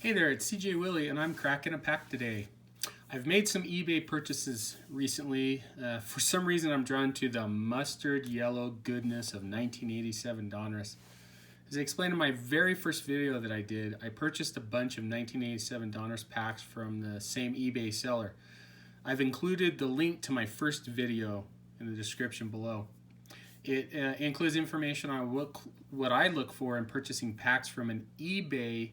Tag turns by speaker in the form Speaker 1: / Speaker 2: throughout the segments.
Speaker 1: Hey there, it's CJ Willie and I'm cracking a pack today. I've made some eBay purchases recently. For some reason I'm drawn to the mustard yellow goodness of 1987 Donruss. As I explained in my very first video that I did, I purchased a bunch of 1987 Donruss packs from the same eBay seller. I've included the link to my first video in the description below. It includes information on what I look for in purchasing packs from an eBay,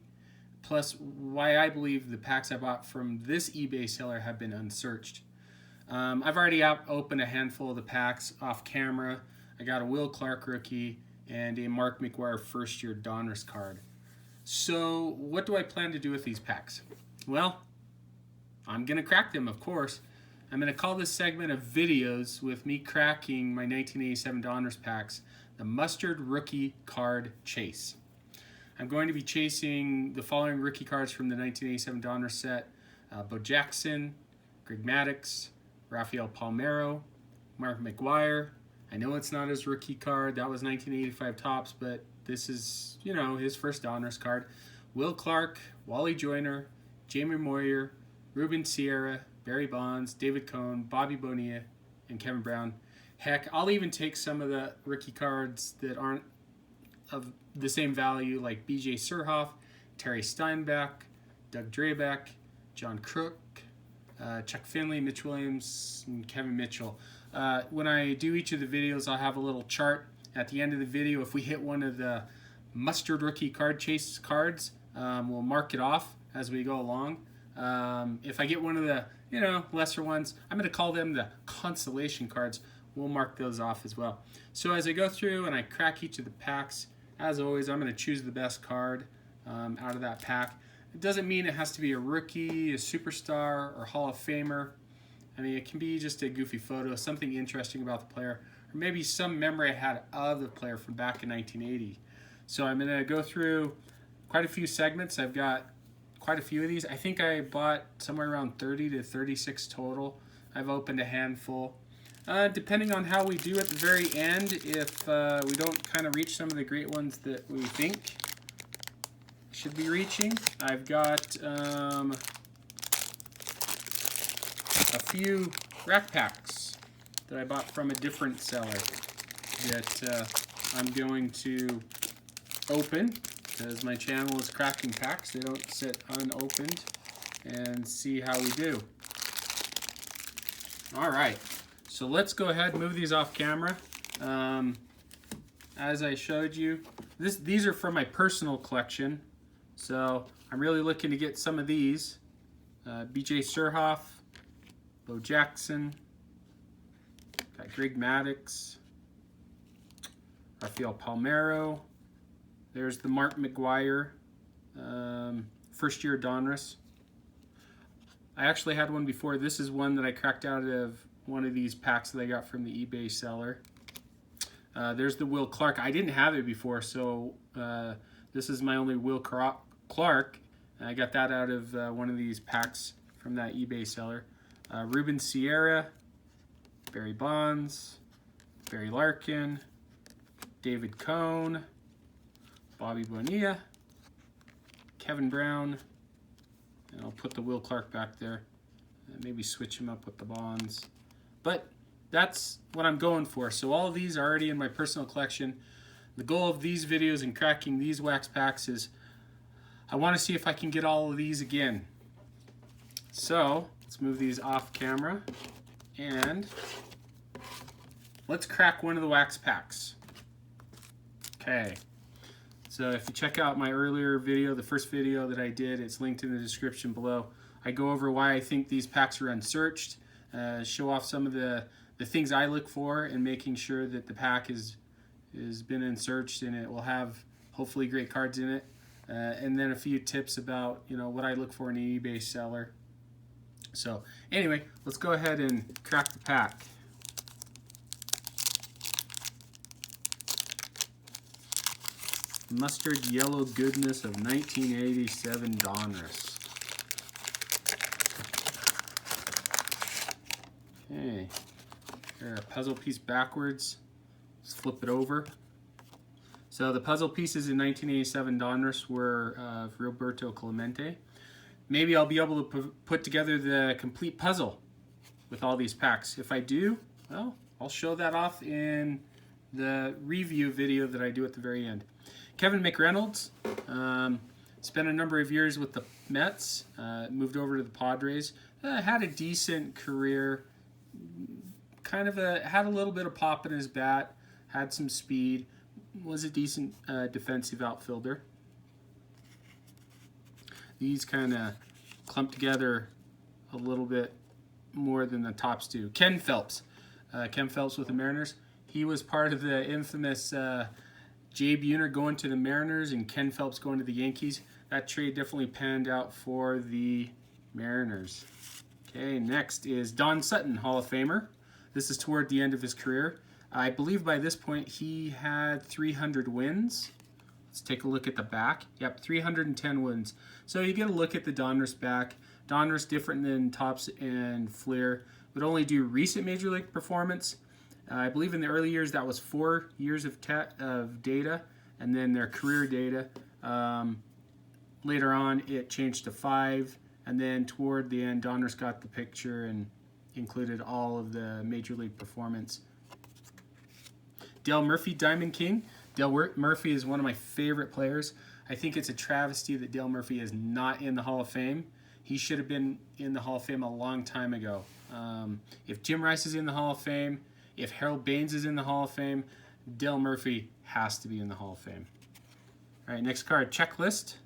Speaker 1: plus why I believe the packs I bought from this eBay seller have been unsearched. I've already opened a handful of the packs off camera. I got a Will Clark rookie and a Mark McGwire first year Donruss card. So what do I plan to do with these packs? Well, I'm going to crack them, of course. I'm going to call this segment of videos with me cracking my 1987 Donruss packs the Mustard Rookie Card Chase. I'm going to be chasing the following rookie cards from the 1987 Donruss set: Bo Jackson, Greg Maddux, Rafael Palmeiro, Mark McGwire. I know it's not his rookie card, that was 1985 Topps, but this is, his first Donruss card. Will Clark, Wally Joyner, Jamie Moyer, Ruben Sierra, Barry Bonds, David Cohn, Bobby Bonilla, and Kevin Brown. Heck, I'll even take some of the rookie cards that aren't of the same value, like B.J. Surhoff, Terry Steinbach, Doug Drabek, John Crook, Chuck Finley, Mitch Williams, and Kevin Mitchell. When I do each of the videos, I'll have a little chart at the end of the video. If we hit one of the Mustard Rookie Card Chase cards, we'll mark it off as we go along. If I get one of the lesser ones, I'm going to call them the consolation cards. We'll mark those off as well. So as I go through and I crack each of the packs, as always, I'm going to choose the best card out of that pack. It doesn't mean it has to be a rookie, a superstar, or Hall of Famer. I mean, it can be just a goofy photo, something interesting about the player, or maybe some memory I had of the player from back in 1980. So I'm going to go through quite a few segments. I've got quite a few of these. I think I bought somewhere around 30 to 36 total. I've opened a handful. Depending on how we do at the very end, if we don't kind of reach some of the great ones that we think should be reaching, I've got a few rack packs that I bought from a different seller that I'm going to open, because my channel is cracking packs. They don't sit unopened, and see how we do. All right. So let's go ahead and move these off camera. As I showed you, these are from my personal collection. So I'm really looking to get some of these. B.J. Surhoff, Bo Jackson, got Greg Maddux, Rafael Palmeiro. There's the Mark McGwire, first year Donruss. I actually had one before. This is one that I cracked out of one of these packs that I got from the eBay seller. There's the Will Clark. I didn't have it before, so this is my only Will Clark. I got that out of one of these packs from that eBay seller. Ruben Sierra, Barry Bonds, Barry Larkin, David Cohn, Bobby Bonilla, Kevin Brown, and I'll put the Will Clark back there. Maybe switch him up with the Bonds. But that's what I'm going for. So all of these are already in my personal collection. The goal of these videos and cracking these wax packs is I want to see if I can get all of these again. So let's move these off camera and let's crack one of the wax packs. Okay. So if you check out my earlier video, the first video that I did, it's linked in the description below. I go over why I think these packs are unsearched, show off some of the things I look for in making sure that the pack has been unsearched and it will have hopefully great cards in it, and then a few tips about what I look for in an eBay seller. So anyway, let's go ahead and crack the pack. Mustard yellow goodness of 1987 Donruss. Okay, here, a puzzle piece backwards. Let's flip it over. So the puzzle pieces in 1987 Donruss were Roberto Clemente. Maybe I'll be able to put together the complete puzzle with all these packs. If I do, well, I'll show that off in the review video that I do at the very end. Kevin McReynolds spent a number of years with the Mets, moved over to the Padres, had a decent career, had a little bit of pop in his bat, had some speed, was a decent defensive outfielder. These kind of clump together a little bit more than the tops do. Ken Phelps. Ken Phelps with the Mariners. He was part of the infamous Jay Buhner going to the Mariners and Ken Phelps going to the Yankees. That trade definitely panned out for the Mariners. Okay, next is Don Sutton, Hall of Famer. This is toward the end of his career. I believe by this point he had 300 wins. Let's take a look at the back. Yep, 310 wins. So you get a look at the Donruss back. Donruss, different than Topps and Fleer, would only do recent Major League performance. I believe in the early years that was 4 years of data, and then their career data. Later on it changed to 5, and then toward the end Donruss got the picture and included all of the Major League performance. Dale Murphy, Diamond King. Dale Murphy is one of my favorite players. I think it's a travesty that Dale Murphy is not in the Hall of Fame. He should have been in the Hall of Fame a long time ago. If Jim Rice is in the Hall of Fame, if Harold Baines is in the Hall of Fame, Dale Murphy has to be in the Hall of Fame. All right, next card, checklist.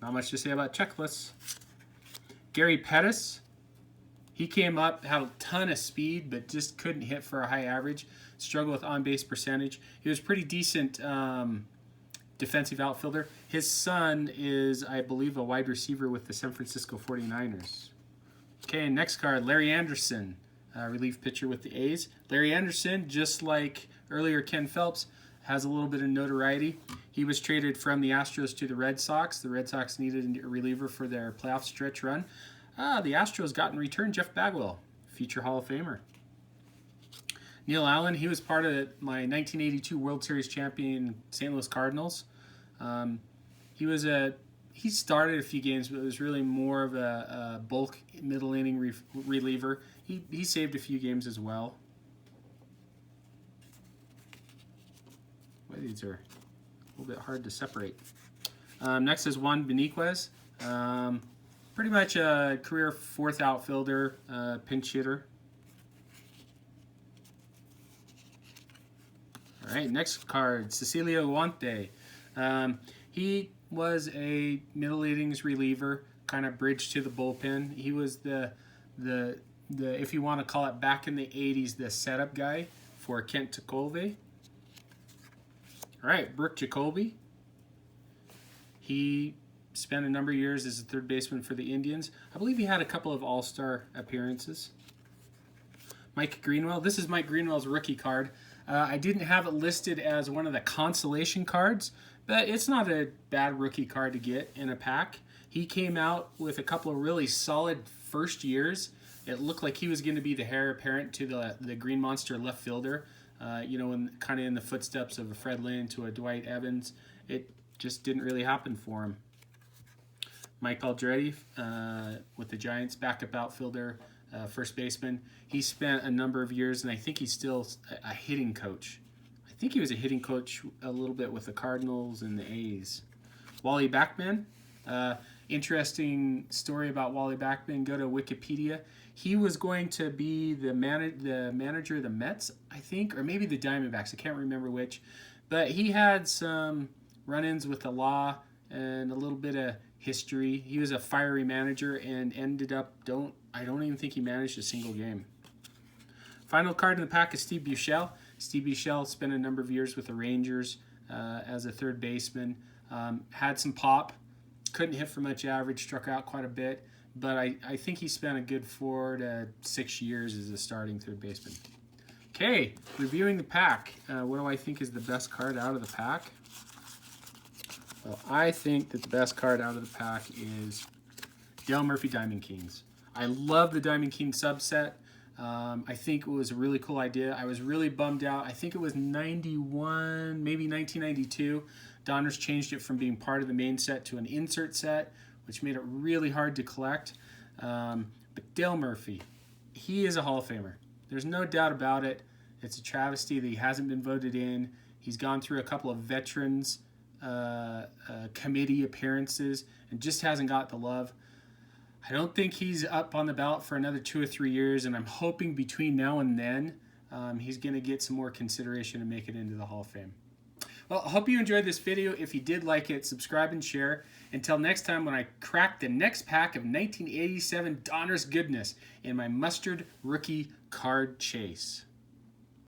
Speaker 1: Not much to say about checklists. Gary Pettis. He came up, had a ton of speed, but just couldn't hit for a high average. Struggled with on-base percentage. He was pretty decent defensive outfielder. His son is, I believe, a wide receiver with the San Francisco 49ers. Okay, next card, Larry Anderson, relief pitcher with the A's. Larry Anderson, just like earlier Ken Phelps, has a little bit of notoriety. He was traded from the Astros to the Red Sox. The Red Sox needed a reliever for their playoff stretch run. The Astros got in return Jeff Bagwell, future Hall of Famer. Neil Allen, he was part of my 1982 World Series champion St. Louis Cardinals. He started a few games, but it was really more of a bulk middle inning reliever. He saved a few games as well. Well, these are a little bit hard to separate. Next is Juan Beniquez. Pretty much a career fourth outfielder, pinch hitter. All right, next card, Cecilio Guante. He was a middle innings reliever, kind of bridge to the bullpen. He was the if you want to call it back in the 80s, the setup guy for Kent Tekulve. All right, Brooke Jacoby. He spent a number of years as a third baseman for the Indians. I believe he had a couple of all-star appearances. Mike Greenwell. This is Mike Greenwell's rookie card. I didn't have it listed as one of the consolation cards, but it's not a bad rookie card to get in a pack. He came out with a couple of really solid first years. It looked like he was going to be the heir apparent to the Green Monster left fielder, kind of in the footsteps of a Fred Lynn to a Dwight Evans. It just didn't really happen for him. Mike Aldrete with the Giants, backup outfielder, first baseman. He spent a number of years, and I think he's still a hitting coach. I think he was a hitting coach a little bit with the Cardinals and the A's. Wally Backman. Interesting story about Wally Backman. Go to Wikipedia. He was going to be the manager of the Mets, I think, or maybe the Diamondbacks. I can't remember which. But he had some run-ins with the law and a little bit of history. He was a fiery manager and ended up, I don't even think he managed a single game. Final card in the pack is Steve Buechele. Steve Buechele spent a number of years with the Rangers as a third baseman. Had some pop, couldn't hit for much average, struck out quite a bit, but I think he spent a good 4 to 6 years as a starting third baseman. Okay, reviewing the pack. What do I think is the best card out of the pack? Well, I think that the best card out of the pack is Dale Murphy Diamond Kings. I love the Diamond King subset. I think it was a really cool idea. I was really bummed out. I think it was 91, maybe 1992. Donruss changed it from being part of the main set to an insert set, which made it really hard to collect. But Dale Murphy, he is a Hall of Famer. There's no doubt about it. It's a travesty that he hasn't been voted in. He's gone through a couple of veterans committee appearances and just hasn't got the love. I don't think he's up on the ballot for another 2 or 3 years, and I'm hoping between now and then he's going to get some more consideration and make it into the Hall of Fame. Well, I hope you enjoyed this video. If you did like it, subscribe and share. Until next time when I crack the next pack of 1987 Donruss goodness in my Mustard Rookie Card Chase.